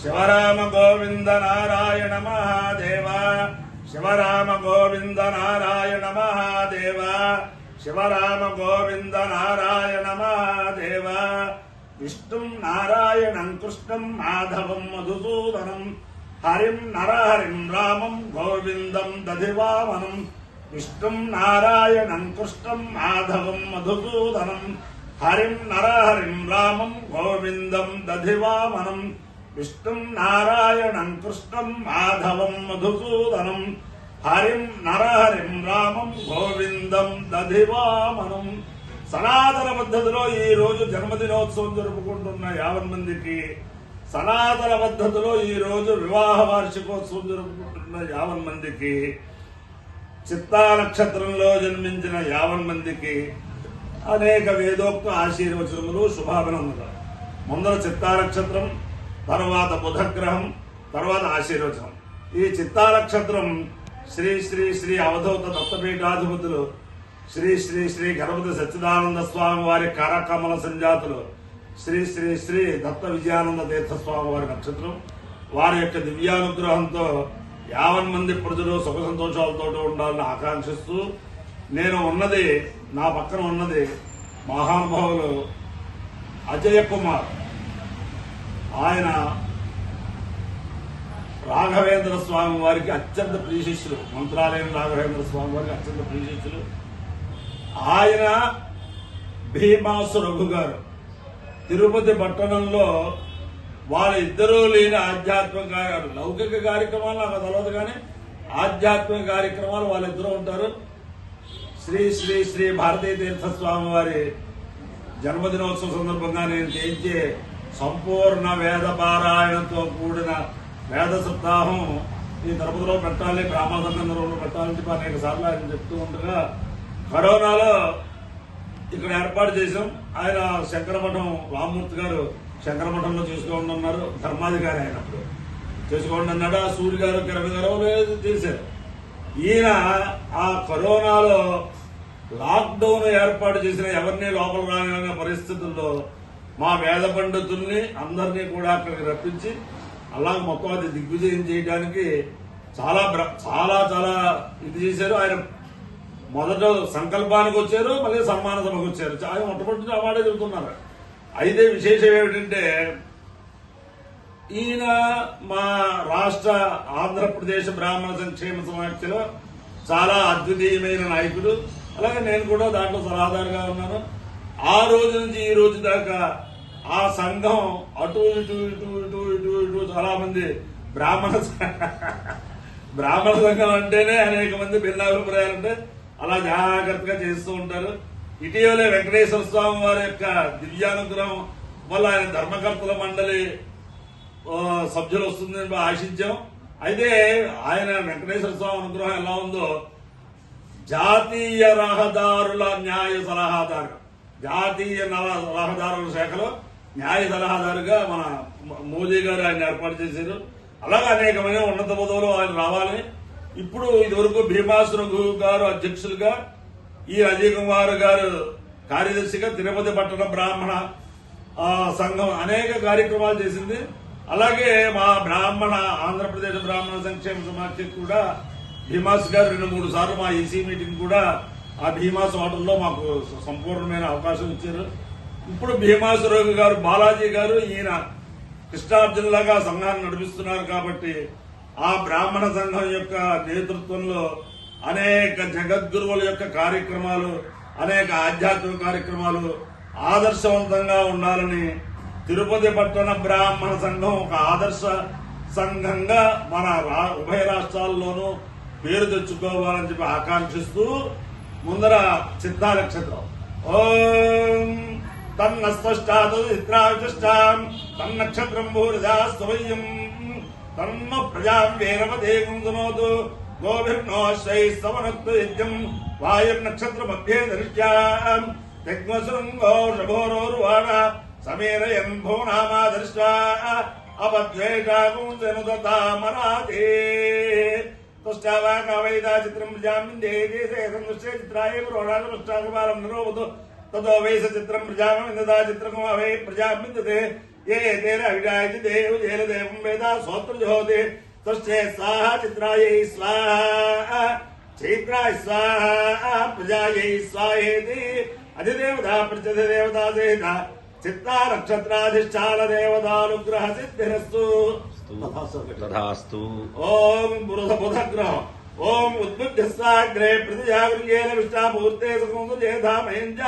శివరామ గోవింద నారాయణ మహాదేవ శివరామ గోవింద నారాయణ మహాదేవ శివరామ గోవింద నారాయణ మహాదేవ విష్ణుం నారాయణం కృష్ణం మాధవం మధుసూదనం హరిం నరహరిం రామం గోవిందం దధివామనం విష్ణుం నారాయణం కృష్ణం మాధవం మధుసూదనం హరిం నరహరిం రామం గోవిందం దధివామనం విష్ణుం నారాయణం కృష్ణం మాధవం మధుసూదనం హరిం నరహరిం రామం గోవిందం దధివామనం. సనాతన పద్ధతిలో ఈ రోజు జన్మదినోత్సవం జరుపుకుంటున్న 50 మందికి, సనాతన పద్ధతిలో ఈ రోజు వివాహ వార్షికోత్సవం జరుపుకుంటున్న 50 మందికి, చిత్తా నక్షత్రంలో జన్మించిన 50 మందికి అనేక వేదోక్త ఆశీర్వచనములు, శుభాభినందనలు. ముందర చిత్తా నక్షత్రం, తర్వాత బుధగ్రహం, తర్వాత ఆశీర్వచనం. ఈ చిత్తా నక్షత్రం శ్రీ శ్రీ శ్రీ అవధూత దత్తపీఠాధిపతులు శ్రీ శ్రీ శ్రీ గణపతి సచ్చిదానంద స్వామి వారి కరకమల సంజాతులు శ్రీ శ్రీ శ్రీ దత్త విజయానంద తీర్థస్వామి వారి నక్షత్రం. వారి యొక్క దివ్యానుగ్రహంతో 50 మంది ప్రజలు సుఖ సంతోషాలతో ఉండాలని ఆకాంక్షిస్తూ, నేను ఉన్నది, నా పక్కన ఉన్నది మహానుభావులు అజయ్ కుమార్. ఆయన రాఘవేంద్ర స్వామి వారికి అత్యంత ప్రియశిష్యులు, మంత్రాలయం రాఘవేంద్ర స్వామి వారికి అత్యంత ప్రియశిష్యులు. ఆయన భీమాసు రఘు గారు తిరుపతి పట్టణంలో వాళ్ళిద్దరూ లేని ఆధ్యాత్మిక లౌకిక కార్యక్రమాలు నాకు తెలియదు, కానీ ఆధ్యాత్మిక కార్యక్రమాలు వాళ్ళిద్దరూ ఉంటారు. శ్రీ శ్రీ శ్రీ భారతీ తీర్థస్వామి వారి జన్మదినోత్సవం సందర్భంగా నేను చేయించే సంపూర్ణ వేద పారాయణంతో కూడిన వేద సప్తాహం ఈ తిరుపతిలో పెట్టాలి, బ్రాహ్మణ సంఘంలో పెట్టాలని చెప్పి అనేక సార్లు ఆయన చెప్తూ ఉండగా కరోనాలో ఇక్కడ ఏర్పాటు చేశాం. ఆయన శంకరమఠం రామ్మూర్తి గారు శంకరమఠంలో చేసుకోండి అన్నారు, ధర్మాధికారి అయినప్పుడు చేసుకోండి అన్నాడు. ఆ సూర్య గారు కిరణ్ గారు చేశారు. ఈయన ఆ కరోనాలో లాక్డౌన్ ఏర్పాటు చేసిన ఎవరిని లోపల రాని పరిస్థితుల్లో మా వేద పండితుల్ని అందరినీ కూడా అక్కడికి రప్పించి అలా మొత్తం అది దిగ్విజయం చేయడానికి చాలా చాలా చాలా ఇది చేశారు. ఆయన మొదట సంకల్పానికి వచ్చారు, మళ్ళీ సన్మాన సభకు వచ్చారు. ఆయన మొట్టమొదటి అవార్డే చెబుతున్నారు. అయితే విశేషం ఏమిటంటే, ఈయన మా రాష్ట్ర ఆంధ్రప్రదేశ్ బ్రాహ్మణ సంక్షేమ సమాఖ్యలో చాలా అద్వితీయమైన నాయకుడు. అలాగే నేను కూడా దాంట్లో సలహాదారుగా ఉన్నాను. ఆ రోజు నుంచి ఈ రోజు దాకా ఆ సంఘం అటు ఇటు ఇటు ఇటు ఇటు ఇటు చాలా మంది బ్రాహ్మణ సంఘం అంటేనే అనేక మంది భిన్నాభిప్రాయాలు ఉంటే అలా జాగ్రత్తగా చేస్తూ ఉంటారు. ఇటీవలే వెంకటేశ్వర స్వామి వారి యొక్క దివ్యానుగ్రహం వల్ల ఆయన ధర్మకర్తల మండలి సభ్యులు వస్తుందని ఆశించాం. అయితే ఆయన వెంకటేశ్వర స్వామి అనుగ్రహం ఎలా ఉందో, జాతీయ రహదారుల న్యాయ సలహాదారు, జాతీయ రహదారుల శాఖలో న్యాయ సలహాదారుగా మన మోదీ గారు ఆయన ఏర్పాటు చేశారు. అలాగే అనేకమైన ఉన్నత పదవులు ఆయన రావాలి. ఇప్పుడు ఇదివరకు భీమాసు రఘు గారు అధ్యక్షులుగా, ఈ అజయ్ కుమార్ గారు కార్యదర్శిగా తిరుపతి పట్టణ బ్రాహ్మణ సంఘం అనేక కార్యక్రమాలు చేసింది. అలాగే మా బ్రాహ్మణ ఆంధ్రప్రదేశ్ బ్రాహ్మణ సంక్షేమ సమాఖ్యకు కూడా భీమాసు గారు 2-3 సార్లు మా ఈసీ మీటింగ్ కూడా ఆ భీమాసు హోటల్లో మాకు సంపూర్ణమైన అవకాశం ఇచ్చారు. ఇప్పుడు భీమాసు రఘు గారు, బాలాజీ గారు, ఈయన కృష్ణార్జునులాగా సంఘాన్ని నడిపిస్తున్నారు. కాబట్టి ఆ బ్రాహ్మణ సంఘం యొక్క నేతృత్వంలో అనేక జగద్గురువుల యొక్క కార్యక్రమాలు, అనేక ఆధ్యాత్మిక కార్యక్రమాలు ఆదర్శవంతంగా ఉండాలని తిరుపతి పట్టణ బ్రాహ్మణ సంఘం ఒక ఆదర్శ సంఘంగా మన ఉభయ రాష్ట్రాల్లోనూ పేరు తెచ్చుకోవాలని చెప్పి ఆకాంక్షిస్తూ ముందర చిత్తా నక్షత్రం ఓం తన్నస్పష్టాదిత్రావిష్టాం తన్నక్షత్రం భూరిదా స్వయం తన్న ప్రజాం వేరమదేగుందునోదు గోభిర్నోశ్వై సవనక్తు యజ్ఞం వాయుర్నక్షత్రమభ్యే దృష్ట్యాం యజ్ఞశృంగో శభోరోరువాణ సమేరయన్ భువనామాదృష్టా అపద్వేషాగుంసనుదతామరాతే తుష్టావాకావైదా చిత్రం ప్రజామిందే దేశే సందుష్టే చిత్రాయ పురోడాగమష్టాగమాలం నిరోవదు తదో వై స చిత్రం ప్రజామిందదా చిత్రకం అవై ప్రజామిందతే ये तेन अभिजायति देव जेल देवं वेद सोत्र ज्योति तस्यै स्वाहा चित्रायै स्वाहा चैत्राय स्वाहा प्रजायै स्वाहेति अधिदेवता प्रत्यधिदेवता सहिता चित्ता नक्षत्राधिष्ठान देवतानुग्रह सिद्धिरस्तु तथास्तु। ओम बुधग्रह ओम उद्बुद्धस्वाग्रे प्रतिजागृयेन विष्टापूर्ते सकुंसुजेधा महेन्द्र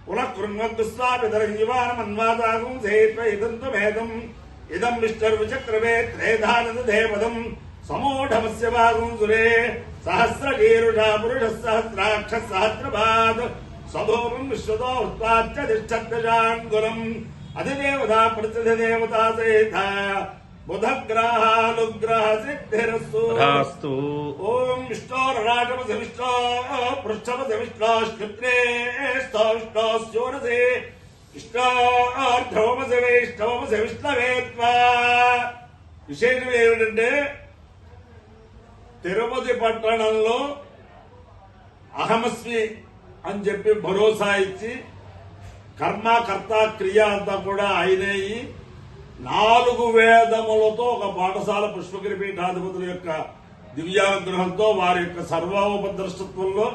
पुनः कृण्वद्दुस्वापितरञ्जीवानमन्वादागुं सेत्वैदन्तमेदम् इदं विष्टर्विचक्रमे त्रेधानदधेपदम् समूढमस्य भागुं सुरे सहस्रकीरुषा पुरुषः सहस्राक्षः सहस्रपाद सधूमं विश्वतो उत्पाच्य तिष्ठत्यजाङ्गुलम् अधिदेवता प्रतिदेवता सहिता बुधग्रहानुग्रह सिद्धिरस्तु तथास्तु। ओम विष्णोर्राजमसि विष्णो पृष्ठमसि विष्णोश्चित्रे स्तोष्णोस्योरसे విష్ణోర్ధవమసి వైష్ణవమసి విష్ణవేత్వా. విశేషం ఏమిటంటే తిరుపతి పట్టణంలో అహమస్మి అని చెప్పి భరోసా ఇచ్చి కర్మ కర్త క్రియ అంతా కూడా అయినాయి. 4 వేదములతో ఒక పాఠశాల పుష్పగిరి పీఠాధిపతుల యొక్క దివ్యానుగ్రహంతో వారి యొక్క సర్వోపద్రష్టత్వంలో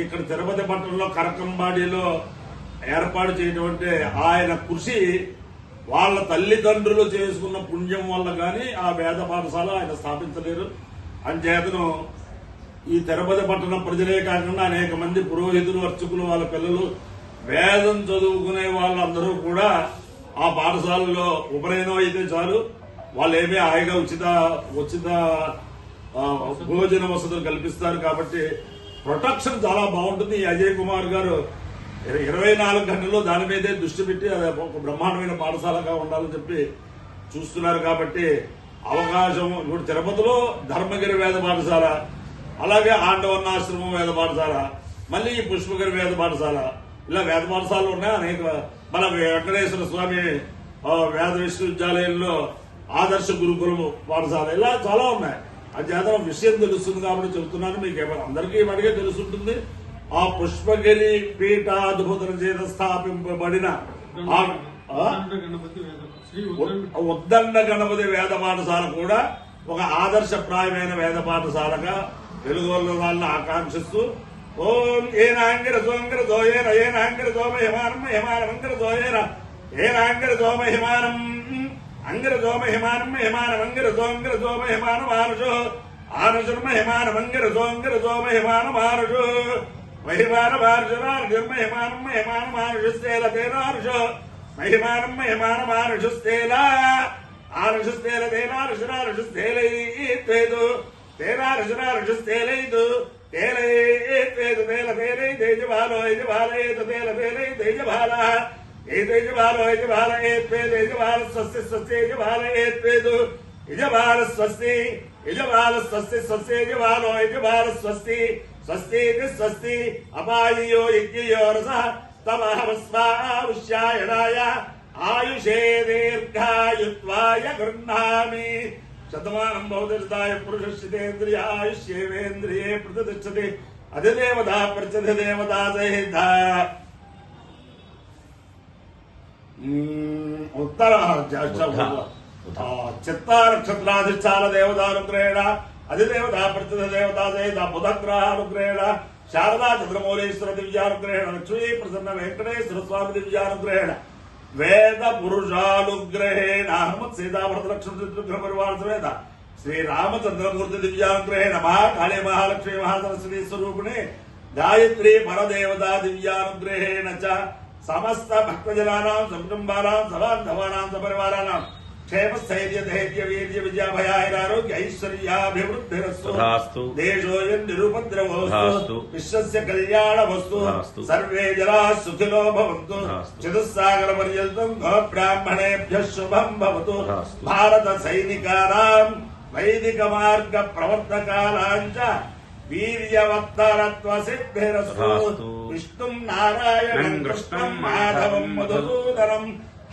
ఇక్కడ తిరుపతి పట్టణంలో కరకంబాడిలో ఏర్పాటు చేయటువంటి ఆయన కృషి వాళ్ళ తల్లిదండ్రులు చేసుకున్న పుణ్యం వల్ల కానీ ఆ వేద పాఠశాల ఆయన స్థాపించలేరు. అంచేతను ఈ తిరుపతి పట్టణ ప్రజలే కాకుండా అనేక మంది పురోహితులు అర్చకులు వాళ్ళ పిల్లలు వేదం చదువుకునే వాళ్ళందరూ కూడా ఆ పాఠశాలలో ఉపనయనం అయితే చాలు వాళ్ళు ఏమీ హాయిగా ఉచిత భోజన వసతులు కల్పిస్తారు. కాబట్టి ప్రొటెక్షన్ చాలా బాగుంటుంది. ఈ అజయ్ కుమార్ గారు 24 గంటల్లో దాని మీదే దృష్టి పెట్టి అది ఒక బ్రహ్మాండమైన పాఠశాలగా ఉండాలని చెప్పి చూస్తున్నారు. కాబట్టి అవకాశం ఇప్పుడు తిరుపతిలో ధర్మగిరి వేద పాఠశాల, అలాగే ఆండవన్నాశ్రమం వేద పాఠశాల, మళ్ళీ ఈ పుష్పగిరి వేద పాఠశాల, ఇలా వేద పాఠశాలలు ఉన్నాయి అనేక. మన వెంకటేశ్వర స్వామి వేద విశ్వవిద్యాలయంలో ఆదర్శ గురుకులం పాఠశాల, ఇలా చాలా ఉన్నాయి. అది చేత విషయం తెలుస్తుంది కాబట్టి చెబుతున్నాను. మీకు అందరికీ మడిగే తెలుసుంటుంది. ఆ పుష్పగిరి పీఠాధిపతుల చేత స్థాపింపబడిన ఉద్దండ గణపతి వేద పాఠశాల కూడా ఒక ఆదర్శప్రాయమైన వేద పాఠశాలగా వెలుగొల్ల వాళ్ళని ఆకాంక్షిస్తూ ఓం ఏనాంగిర సోంగిర దోయేన ఏనాంగిర దోమ హిమానం హిమానం అంగిర దోయేన ఏనాంగిర దోమ హిమానం అంగిర దోమ హిమానం హిమానం అంగిర దోంగిర దోమ హిమానం ఆనుషు ఆనుషుర్మ హిమానం అంగిర దోంగిర దోమ హిమానం ఆనుషు మహిమాన మానుషురార్జుర్మ హిమానం హిమానం ఆనుషుస్తేల తేనానుషు మహిమానం హిమానం ఆనుషుస్తేల ఆనుషుస్తేల తేనానుషురానుషుస్తేలైదు తేనానుషురానుషుస్తేలైదు తేలైదు తేల తేలై తేజబాలో యజబాలయేత తేల తేలై తేజబాల ఏ తేజబాలో యజబాల ఏత్వే తేజబాల స్వస్తి స్వస్తి యజబాల ఏత్వేదు యజబాల స్వస్తి యజబాల స్వస్తి స్వస్తి యజబాలో యజబాల స్వస్తి స్వస్తి స్వస్తి అపాయో యజ్ఞయోరస తమహమస్వాయుష్యాయణాయ ఆయుషే దీర్ఘాయుత్వాయ గృహ్ణామి శతమానం భవతిదాయ పురుషేంద్రియాయుష్యేవేంద్రియే ప్రతిష్టతి అధిదేవత ప్రత్యధిదేవత సహిత ఉత్తర చిత్త నక్షత్రాధిష్టాన దేవతానుగ్రహేణ అధిదేవత ప్రత్యధిదేవత సహిత బుధగ్రహానుగ్రహేణ శారదా చంద్రమౌళీశ్వర దివ్యానుగ్రహేణ లక్ష్మీ ప్రసన్న వెంకటేశ్వర స్వామి దివ్యానుగ్రహేణ వేద పురుషానుగ్రహేణ హనుమత్ సీతాభరత లక్ష్మణ చతుర్గ్రహ పరివార సమేత శ్రీరామచంద్రమూర్తి దివ్యానుగ్రహేణ మహాకాళీ మహాలక్ష్మీ మహాసరస్వతి స్వరూపిణి గాయత్రీ పరదేవతా దివ్యానుగ్రహేణ చ సమస్త భక్తజనానాం సంకుటుంబానాం సబాంధవానాం సపరివారానాం క్షేమ స్థైర్య ధైర్య వీర్య విద్యాభయారోగ్య ఐశ్వర్యాభివృద్ధిరస్తు దేశోయం నిరుపద్రవస్తు విశ్వస్య కళ్యాణమస్తు సర్వే జనా సుఖినో భవంతు చతుస్సాగర పర్యంతం గోబ్రాహ్మణేభ్యః శుభం భవతు భారత సైనికానాం వైదిక మార్గ ప్రవర్తకానాం చ వీర్యవత్తరత్వ సిద్ధిరస్తు విష్ణుం నారాయణం కృష్ణం మాధవం మధుసూదనం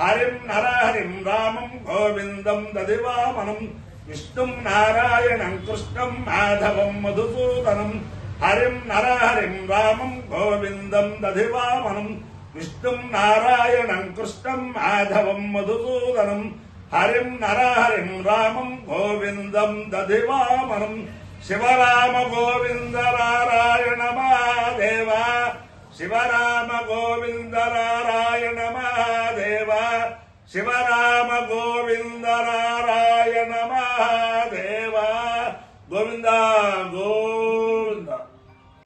హరిం నరహరిం రామం గోవిందం దదివామనం విష్ణుం నారాయణం కృష్ణం మాధవం మధుసూదనం హరిం నరహరిం రామం గోవిందం దదివామనం విష్ణుం నారాయణం కృష్ణం మాధవం మధుసూదనం హరిం నరహరిం రామం గోవిందం దధివామనం శివరామ గోవింద నారాయణ మహాదేవ శివరామ గోవింద నారాయణ మహాదేవ శివరామ గోవింద నారాయణ మహాదేవ గోవింద గో